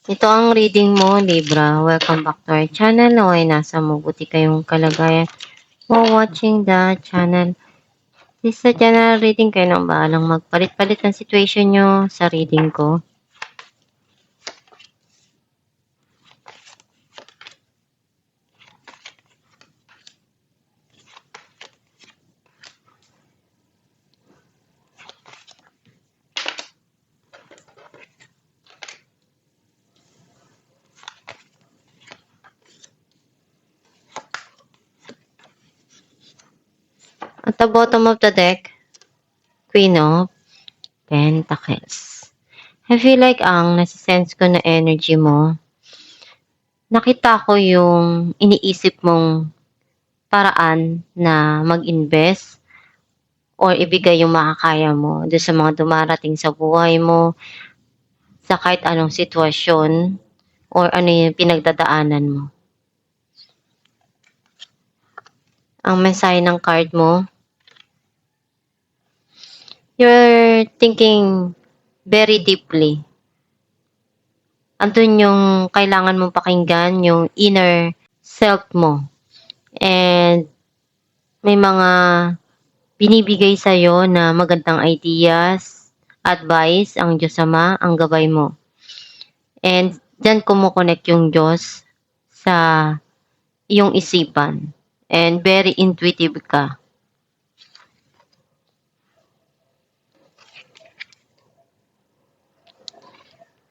Ito ang reading mo, Libra. Welcome back to our channel. Naway nasa mabuti kayong kalagayan while watching the channel. This is a general reading, kayo nang bahalang magpalit-palit ng situation nyo sa reading ko. At the bottom of the deck, Queen of Pentacles. I feel like ang nasa-sense ko na energy mo, nakita ko yung iniisip mong paraan na mag-invest or ibigay yung makakaya mo doon sa mga dumarating sa buhay mo, sa kahit anong sitwasyon or ano yung pinagdadaanan mo. Ang mensahe ng card mo, you're thinking very deeply. Andun yung kailangan mong pakinggan, yung inner self mo. And may mga binibigay sa'yo na magandang ideas, advice, ang Diyos Ama, ang gabay mo. And dyan kumukonect yung Diyos sa iyong isipan. And very intuitive ka.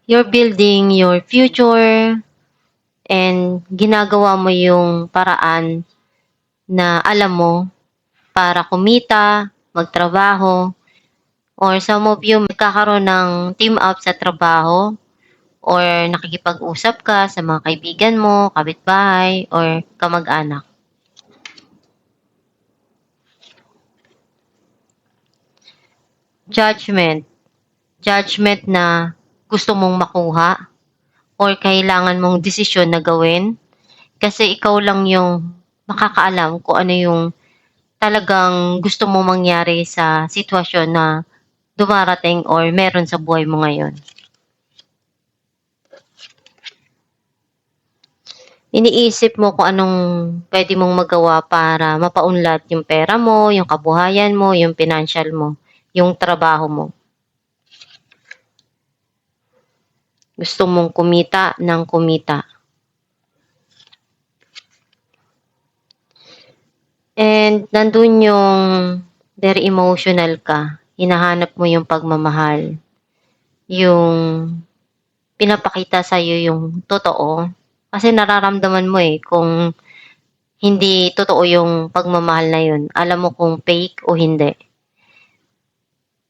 You're building your future and ginagawa mo yung paraan na alam mo para kumita, magtrabaho, or some of you magkakaroon ng team up sa trabaho or nakikipag-usap ka sa mga kaibigan mo, kapitbahay, or kamag-anak. Judgment. Judgment na gusto mong makuha or kailangan mong desisyon na gawin kasi ikaw lang yung makakaalam kung ano yung talagang gusto mo mangyari sa sitwasyon na dumarating or meron sa buhay mo ngayon. Iniisip mo kung anong pwede mong magawa para mapaunlad yung pera mo, yung kabuhayan mo, yung financial mo, yung trabaho mo. Gusto mong kumita ng kumita. And nandun yung very emotional ka. Hinahanap mo yung pagmamahal. Yung pinapakita sa'yo yung totoo. Kasi nararamdaman mo kung hindi totoo yung pagmamahal na yun. Alam mo kung fake o hindi.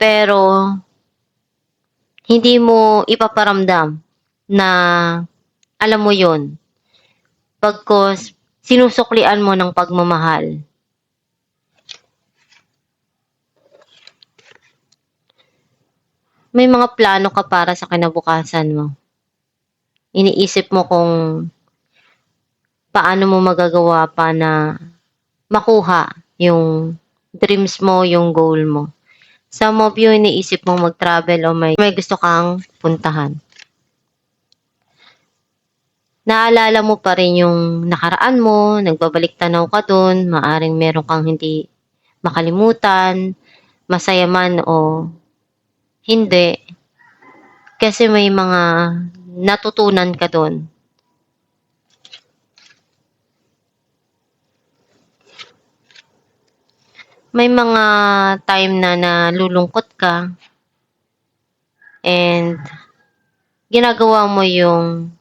Pero hindi mo ipaparamdam na alam mo yun. Pagkos sinusuklian mo ng pagmamahal. May mga plano ka para sa kinabukasan mo. Iniisip mo kung paano mo magagawa pa na makuha yung dreams mo, yung goal mo. Some of you, iniisip mong mag-travel o may gusto kang puntahan. Naalala mo pa rin yung nakaraan mo, nagbabalik tanaw ka dun, maaring meron kang hindi makalimutan, masaya man o hindi. Kasi may mga natutunan ka dun. May mga time na nalulungkot ka and ginagawa mo yung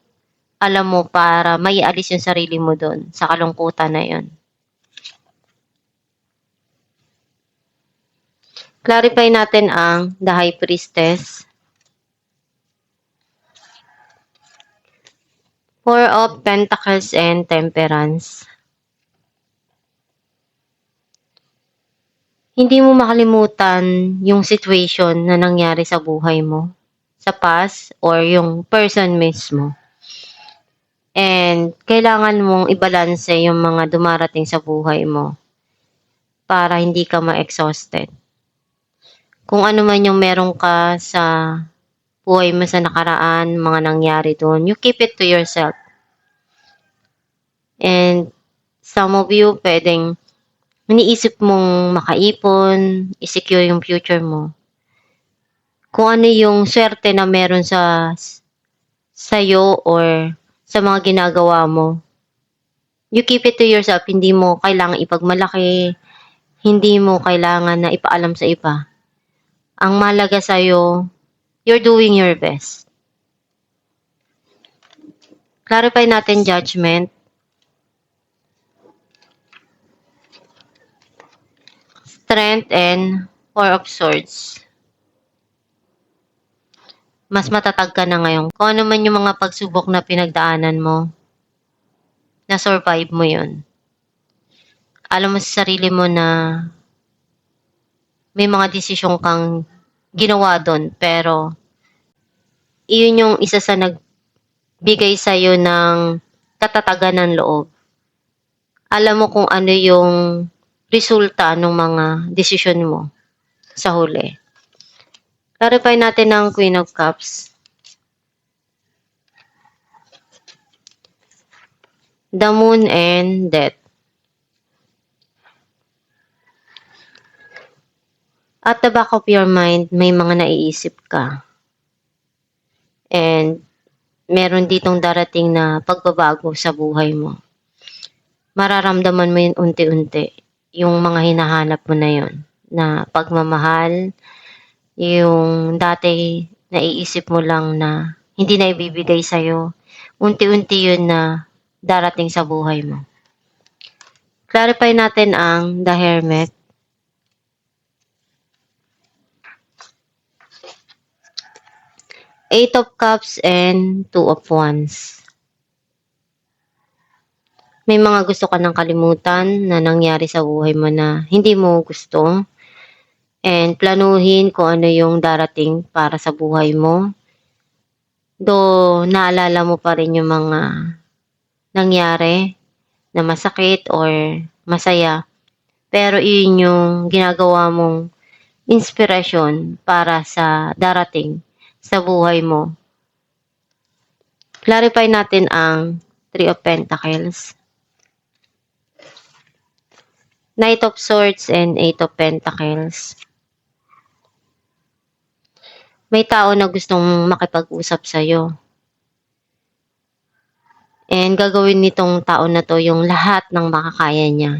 alam mo para maialis yung sarili mo dun sa kalungkutan na yun. Clarify natin ang The High Priestess. Four of Pentacles and Temperance. Hindi mo makalimutan yung situation na nangyari sa buhay mo, sa past, or yung person mismo. And kailangan mong ibalanse yung mga dumarating sa buhay mo para hindi ka ma-exhausted. Kung ano man yung meron ka sa buhay mo sa nakaraan, mga nangyari doon, you keep it to yourself. And some of you, pwedeng iniisip mong makaipon, i-secure yung future mo. Kung ano yung swerte na meron sa'yo or sa mga ginagawa mo, you keep it to yourself. Hindi mo kailangan ipagmalaki, hindi mo kailangan na ipaalam sa iba. Ang mahalaga sa'yo, you're doing your best. Clarify natin judgment. Strength and Four of Swords. Mas matatag ka na ngayon. Kung ano man yung mga pagsubok na pinagdaanan mo, na-survive mo yun. Alam mo sa sarili mo na may mga desisyon kang ginawa doon, pero iyon yung isa sa nagbigay sa'yo ng katatagan ng loob. Alam mo kung ano yung resulta ng mga desisyon mo sa huli. Clarify natin ang Queen of Cups. The Moon and Death. At the back of your mind, may mga naiisip ka. And meron ditong darating na pagbabago sa buhay mo. Mararamdaman mo yun unti-unti. Yung mga hinahanap mo na yun. Na pagmamahal, yung dati naiisip mo lang na hindi na ibibigay sa'yo. Unti-unti yun na darating sa buhay mo. Clarify natin ang The Hermit. Eight of Cups and Two of Wands. May mga gusto ka ng kalimutan na nangyari sa buhay mo na hindi mo gusto. And planuhin kung ano yung darating para sa buhay mo. Though naalala mo pa rin yung mga nangyari na masakit or masaya. Pero yun yung ginagawa mong inspirasyon para sa darating sa buhay mo. Clarify natin ang Three of Pentacles. Knight of Swords and Eight of Pentacles. May tao na gustong makipag-usap sa'yo. And gagawin nitong tao na to yung lahat ng makakaya niya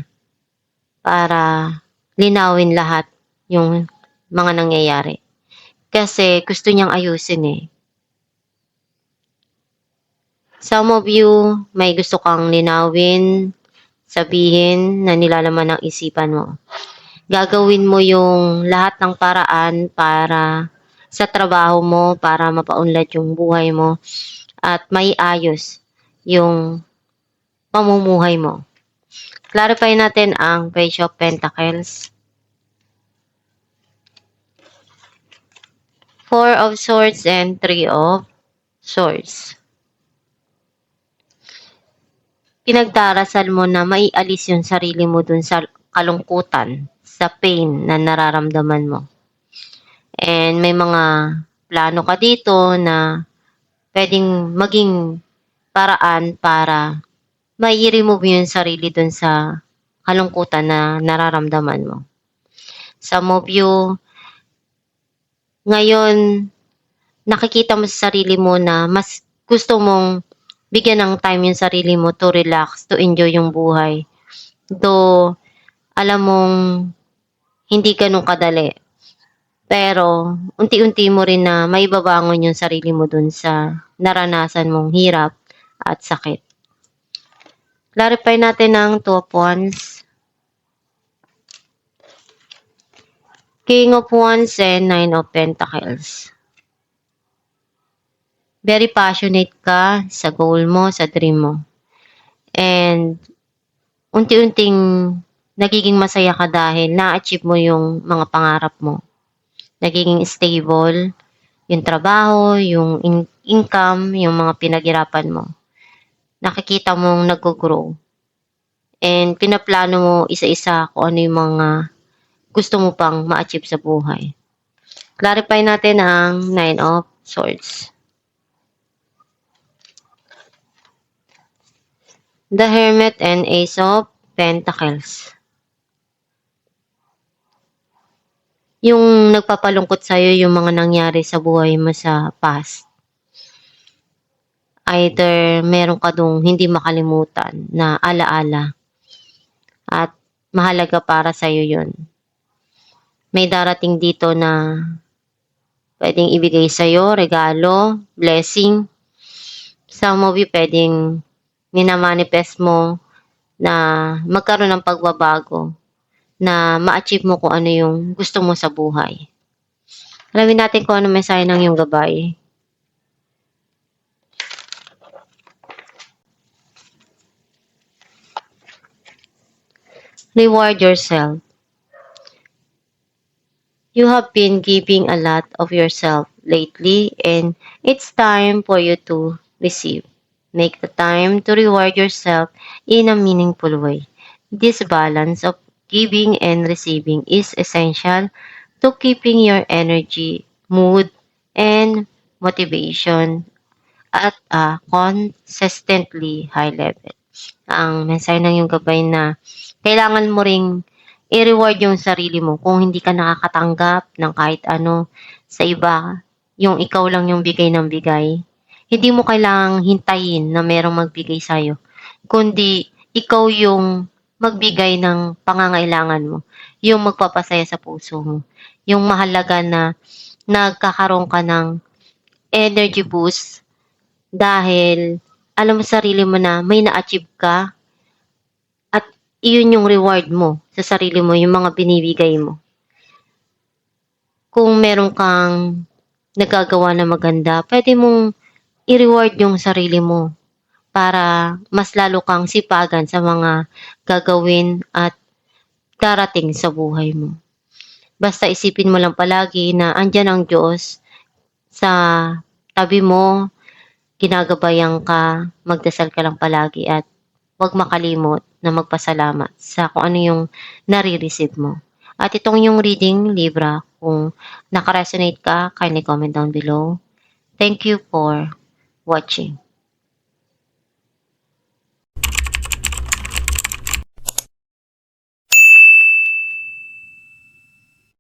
para linawin lahat yung mga nangyayari. Kasi gusto niyang ayusin eh. Some of you, may gusto kang linawin, sabihin na nilalaman ng isipan mo. Gagawin mo yung lahat ng paraan para sa trabaho mo, para mapaunlad yung buhay mo at may ayos yung pamumuhay mo. Clarify natin ang Page of Pentacles. Four of Swords and Three of Swords. Pinagdarasal mo na maialis yung sarili mo dun sa kalungkutan, sa pain na nararamdaman mo. And may mga plano ka dito na pwedeng maging paraan para mai-remove yung sarili dun sa kalungkutan na nararamdaman mo. Some of you, ngayon, nakikita mo sa sarili mo na mas gusto mong bigyan ng time yung sarili mo to relax, to enjoy yung buhay. Though, alam mong hindi ganun kadali. Pero, unti-unti mo rin na maibabangon yung sarili mo dun sa naranasan mong hirap at sakit. Clarify natin ang Two of Wands. King of Wands and Nine of Pentacles. Very passionate ka sa goal mo, sa dream mo. And unti-unting nagiging masaya ka dahil na-achieve mo yung mga pangarap mo. Nagiging stable yung trabaho, yung income, yung mga pinaghirapan mo. Nakikita mong nag-grow. And pinaplano mo isa-isa kung ano yung mga gusto mo pang ma-achieve sa buhay. Clarify natin ang Nine of Swords. The Hermit and Ace of Pentacles. Yung nagpapalungkot sa'yo yung mga nangyari sa buhay mo sa past. Either meron ka dong hindi makalimutan na alaala at mahalaga para sa'yo yun. May darating dito na pwedeng ibigay sa'yo, regalo, blessing. Some of you pwedeng minamanifest mo na magkaroon ng pagbabago, na ma-achieve mo kung ano yung gusto mo sa buhay. Alamin natin kung ano mensahe ng iyong gabay. Reward yourself. You have been giving a lot of yourself lately and it's time for you to receive. Make the time to reward yourself in a meaningful way. This balance of giving and receiving is essential to keeping your energy, mood, and motivation at a consistently high level. Ang mensahe ng iyong gabay na kailangan mo ring i-reward yung sarili mo kung hindi ka nakakatanggap ng kahit ano sa iba, yung ikaw lang yung bigay ng bigay. Hindi mo kailangang hintayin na merong magbigay sa'yo, kundi ikaw yung magbigay ng pangangailangan mo, yung magpapasaya sa puso mo, yung mahalaga na nagkakaroon ka ng energy boost dahil alam mo sa sarili mo na may na-achieve ka at iyon yung reward mo sa sarili mo, yung mga binibigay mo. Kung meron kang nagagawa na maganda, pwede mong i-reward yung sarili mo para mas lalo kang sipagan sa mga gagawin at darating sa buhay mo. Basta isipin mo lang palagi na andyan ang Diyos sa tabi mo, ginagabayan ka, magdasal ka lang palagi at huwag makalimot na magpasalamat sa kung ano yung nare-receive mo. At itong yung reading, Libra, kung nakaresonate ka, kindly comment down below. Thank you for watching.